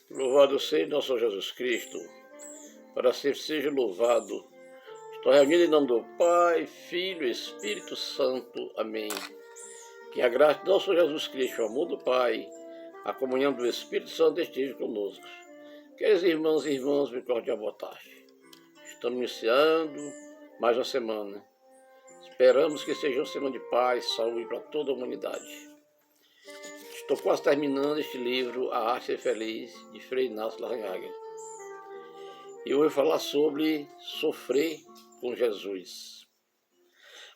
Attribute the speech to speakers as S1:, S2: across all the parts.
S1: Louvado seja nosso Senhor Jesus Cristo, para sempre seja louvado. Estou reunido em nome do Pai, Filho e Espírito Santo. Amém. Que a graça de nosso Senhor Jesus Cristo, o amor do Pai, a comunhão do Espírito Santo esteja conosco. Queridos irmãos e irmãs, me cordial boa tarde. Estamos iniciando mais uma semana. Esperamos que seja uma semana de paz, saúde para toda a humanidade. Estou quase terminando este livro, A Arte de Ser Feliz, de Frei Inácio Larrañaga. E eu vou falar sobre sofrer com Jesus.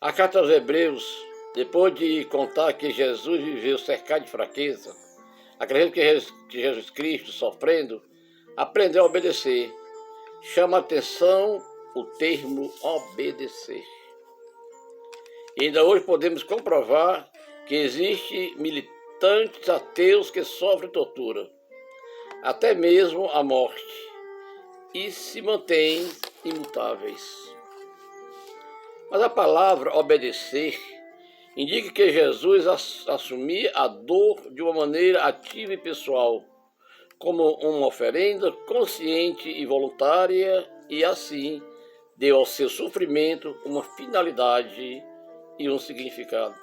S1: A carta aos Hebreus, depois de contar que Jesus viveu cercado de fraqueza, acredito que Jesus Cristo, sofrendo, aprendeu a obedecer. Chama a atenção o termo obedecer. E ainda hoje podemos comprovar que existe militantes ateus que sofrem tortura, até mesmo a morte, e se mantêm imutáveis. Mas a palavra obedecer indica que Jesus assumia a dor de uma maneira ativa e pessoal, como uma oferenda consciente e voluntária, e assim deu ao seu sofrimento uma finalidade e um significado.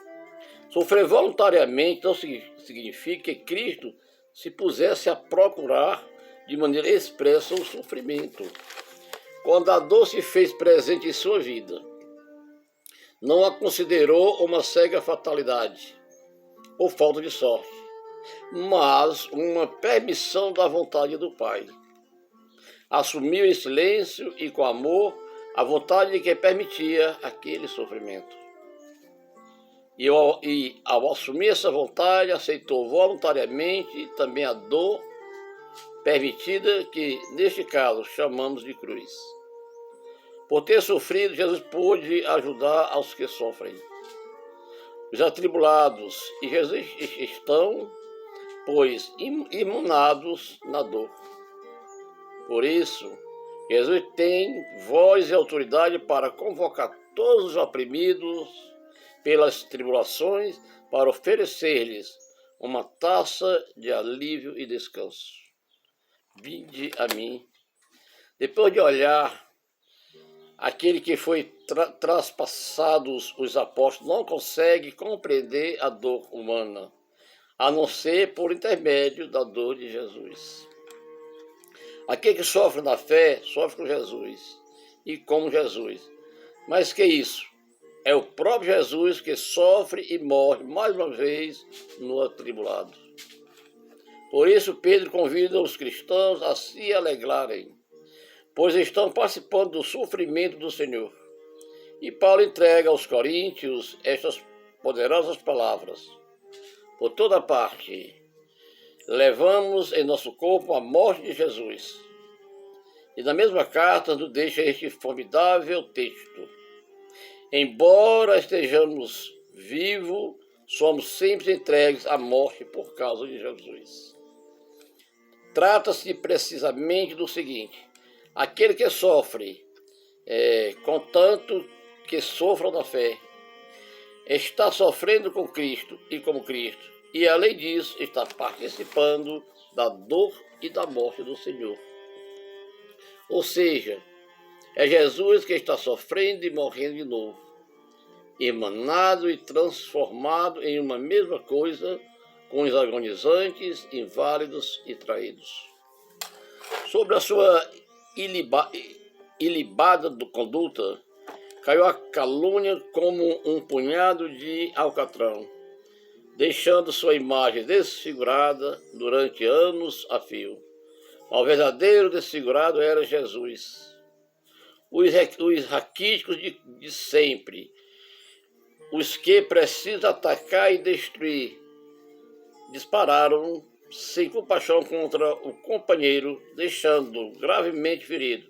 S1: Sofrer voluntariamente não significa que Cristo se pusesse a procurar de maneira expressa o sofrimento. Quando a dor se fez presente em sua vida, não a considerou uma cega fatalidade ou falta de sorte, mas uma permissão da vontade do Pai. Assumiu em silêncio e com amor a vontade que permitia aquele sofrimento. E ao assumir essa vontade, aceitou voluntariamente também a dor permitida, que neste caso chamamos de cruz. Por ter sofrido, Jesus pôde ajudar aos que sofrem. Os atribulados e Jesus estão, pois, imunados na dor. Por isso, Jesus tem voz e autoridade para convocar todos os oprimidos pelas tribulações, para oferecer-lhes uma taça de alívio e descanso. Vinde a mim. Depois de olhar aquele que foi traspassados, os apóstolos não conseguem compreender a dor humana, a não ser por intermédio da dor de Jesus. Aquele que sofre na fé, sofre com Jesus e como Jesus. Mas que isso? É o próprio Jesus que sofre e morre mais uma vez no atribulado. Por isso Pedro convida os cristãos a se alegrarem, pois estão participando do sofrimento do Senhor. E Paulo entrega aos coríntios estas poderosas palavras. Por toda parte, levamos em nosso corpo a morte de Jesus. E na mesma carta nos deixa este formidável texto. Embora estejamos vivos, somos sempre entregues à morte por causa de Jesus. Trata-se precisamente do seguinte: aquele que sofre, contanto que sofra na fé, está sofrendo com Cristo e como Cristo, e além disso está participando da dor e da morte do Senhor. Ou seja, é Jesus que está sofrendo e morrendo de novo, emanado e transformado em uma mesma coisa com os agonizantes, inválidos e traídos. Sobre a sua ilibada conduta, caiu a calúnia como um punhado de alcatrão, deixando sua imagem desfigurada durante anos a fio. O verdadeiro desfigurado era Jesus. Os raquíticos de sempre, os que precisam atacar e destruir, dispararam sem compaixão contra o companheiro, deixando-o gravemente ferido.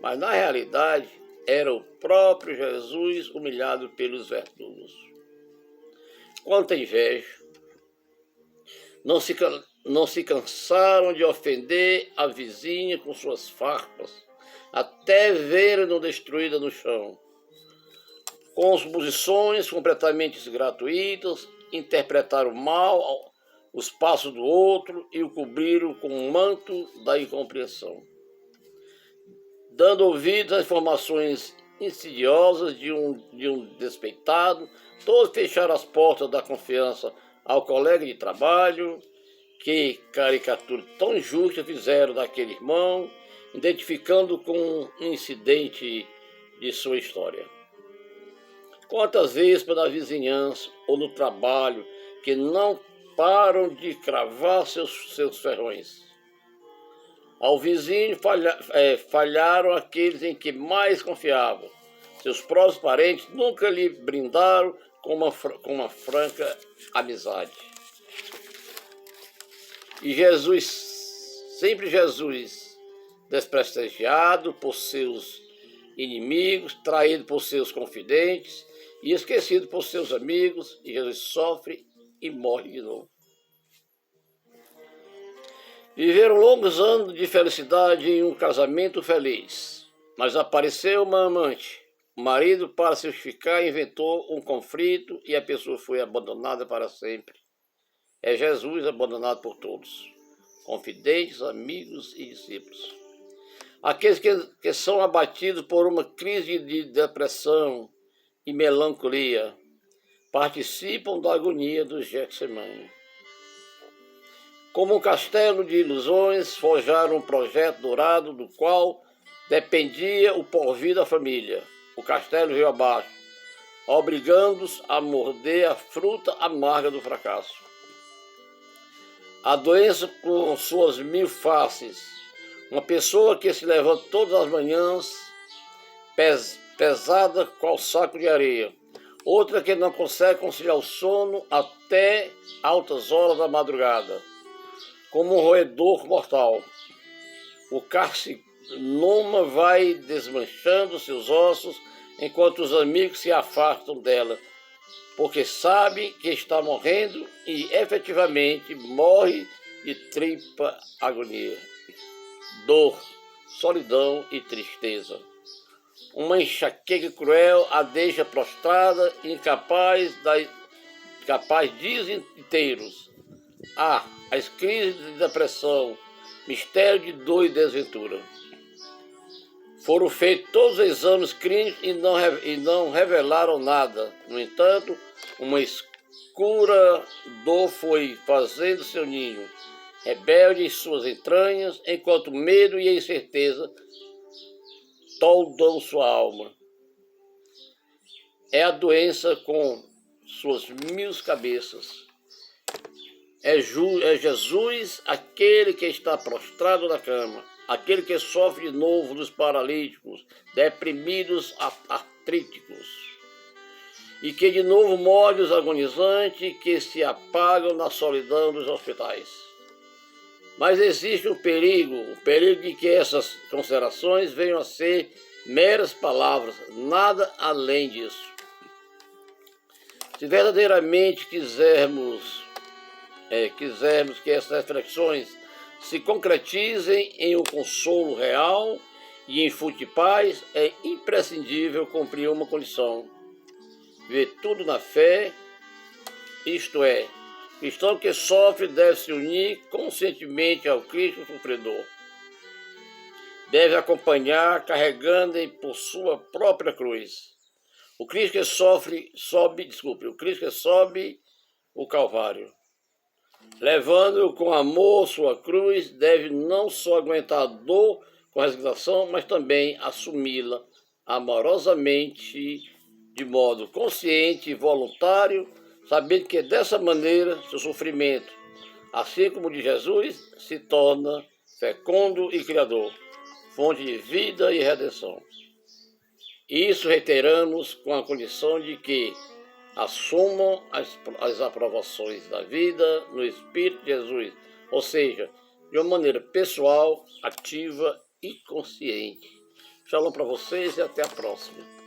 S1: Mas na realidade era o próprio Jesus humilhado pelos verdugos. Quanta inveja! Não se cansaram de ofender a vizinha com suas farpas, até verem-no destruída no chão. Com suposições completamente gratuitas, interpretaram mal os passos do outro e o cobriram com um manto da incompreensão. Dando ouvidos às informações insidiosas de um despeitado, todos fecharam as portas da confiança ao colega de trabalho. Que caricatura tão injusta fizeram daquele irmão, identificando com um incidente de sua história. Quantas vezes na vizinhança ou no trabalho que não param de cravar seus ferrões. Ao vizinho falharam aqueles em que mais confiavam. Seus próprios parentes nunca lhe brindaram com uma franca amizade. E sempre Jesus, desprestigiado por seus inimigos, traído por seus confidentes e esquecido por seus amigos, e Jesus sofre e morre de novo. Viveram longos anos de felicidade em um casamento feliz, mas apareceu uma amante. O marido, para se justificar, inventou um conflito e a pessoa foi abandonada para sempre. É Jesus abandonado por todos, confidentes, amigos e discípulos. Aqueles que são abatidos por uma crise de depressão e melancolia participam da agonia do Getsemane. Como um castelo de ilusões, forjaram um projeto dourado do qual dependia o porvir da família. O castelo veio abaixo, obrigando-os a morder a fruta amarga do fracasso. A doença com suas 1000 faces. Uma pessoa que se levanta todas as manhãs, pesada qual saco de areia. Outra que não consegue conciliar o sono até altas horas da madrugada, como um roedor mortal. O carcinoma vai desmanchando seus ossos enquanto os amigos se afastam dela, porque sabe que está morrendo e efetivamente morre de tripla agonia, dor, solidão e tristeza. Uma enxaqueca cruel a deixa prostrada e incapaz dias inteiros. As crises de depressão, mistério de dor e desventura. Foram feitos todos os exames clínicos e não revelaram nada. No entanto, uma escura dor foi fazendo seu ninho, rebelde em suas entranhas, enquanto o medo e a incerteza toldam sua alma. É a doença com suas 1000 cabeças. É Jesus aquele que está prostrado na cama, aquele que sofre de novo dos paralíticos, deprimidos, artríticos, e que de novo morde os agonizantes que se apagam na solidão dos hospitais. Mas existe o perigo de que essas considerações venham a ser meras palavras, nada além disso. Se verdadeiramente quisermos que essas reflexões se concretizem em um consolo real e em fonte de paz, é imprescindível cumprir uma condição: ver tudo na fé, isto é, o cristão que sofre deve se unir conscientemente ao Cristo sofredor. Deve acompanhar, carregando por sua própria cruz. O Cristo que sobe o Calvário. Levando com amor sua cruz, deve não só aguentar a dor com resignação, mas também assumi-la amorosamente, de modo consciente e voluntário, sabendo que dessa maneira seu sofrimento, assim como o de Jesus, se torna fecundo e criador, fonte de vida e redenção. Isso reiteramos com a condição de que assumam as aprovações da vida no Espírito de Jesus, ou seja, de uma maneira pessoal, ativa e consciente. Shalom para vocês e até a próxima.